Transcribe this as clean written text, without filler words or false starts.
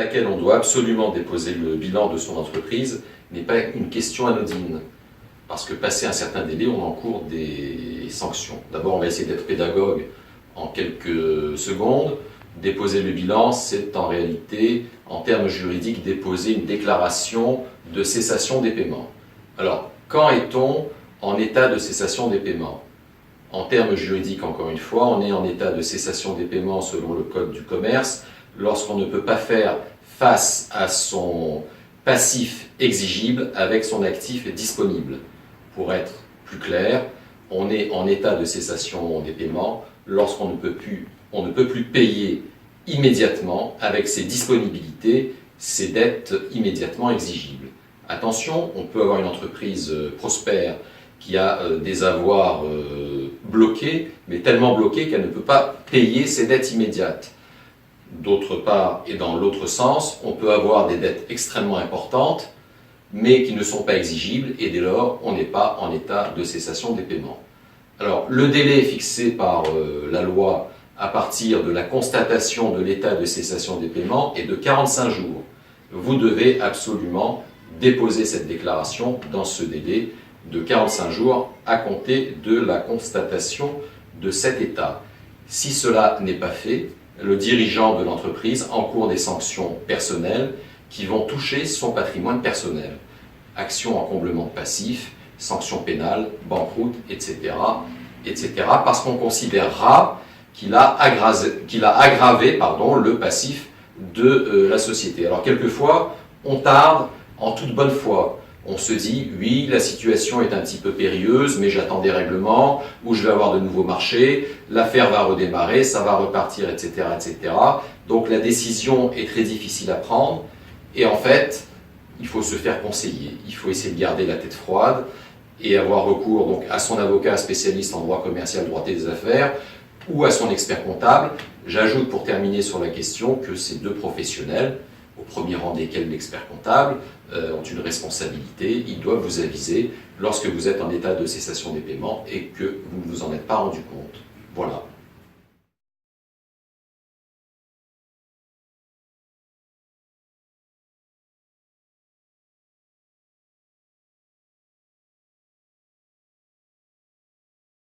laquelle on doit absolument déposer le bilan de son entreprise n'est pas une question anodine. Parce que passé un certain délai, on encourt des sanctions. D'abord, on va essayer d'être pédagogue en quelques secondes. Déposer le bilan, c'est en réalité, en termes juridiques, déposer une déclaration de cessation des paiements. Alors, quand est-on en état de cessation des paiements? En termes juridiques, encore une fois, on est en état de cessation des paiements selon le Code du commerce lorsqu'on ne peut pas faire face à son passif exigible avec son actif disponible. Pour être plus clair, on est en état de cessation des paiements lorsqu'on ne peut plus payer immédiatement avec ses disponibilités, ses dettes immédiatement exigibles. Attention, on peut avoir une entreprise prospère qui a des avoirs bloqués, mais tellement bloqués qu'elle ne peut pas payer ses dettes immédiates. D'autre part, et dans l'autre sens, on peut avoir des dettes extrêmement importantes, mais qui ne sont pas exigibles, et dès lors, on n'est pas en état de cessation des paiements. Alors, le délai fixé par la loi à partir de la constatation de l'état de cessation des paiements est de 45 jours. Vous devez absolument déposer cette déclaration dans ce délai de 45 jours à compter de la constatation de cet état. Si cela n'est pas fait, le dirigeant de l'entreprise encourt des sanctions personnelles qui vont toucher son patrimoine personnel. Actions en comblement de passif, sanctions pénales, banqueroute, etc. etc. parce qu'on considérera qu'il a aggravé le passif de la société. Alors quelquefois, on tarde en toute bonne foi. On se dit, oui, la situation est un petit peu périlleuse, mais j'attends des règlements, ou je vais avoir de nouveaux marchés, l'affaire va redémarrer, ça va repartir, etc., etc. Donc la décision est très difficile à prendre, et en fait, il faut se faire conseiller. Il faut essayer de garder la tête froide et avoir recours donc, à son avocat spécialiste en droit commercial, droit des affaires, ou à son expert comptable. J'ajoute pour terminer sur la question que ces deux professionnels, au premier rang desquels l'expert comptable, ont une responsabilité. Ils doivent vous aviser lorsque vous êtes en état de cessation des paiements et que vous ne vous en êtes pas rendu compte. Voilà.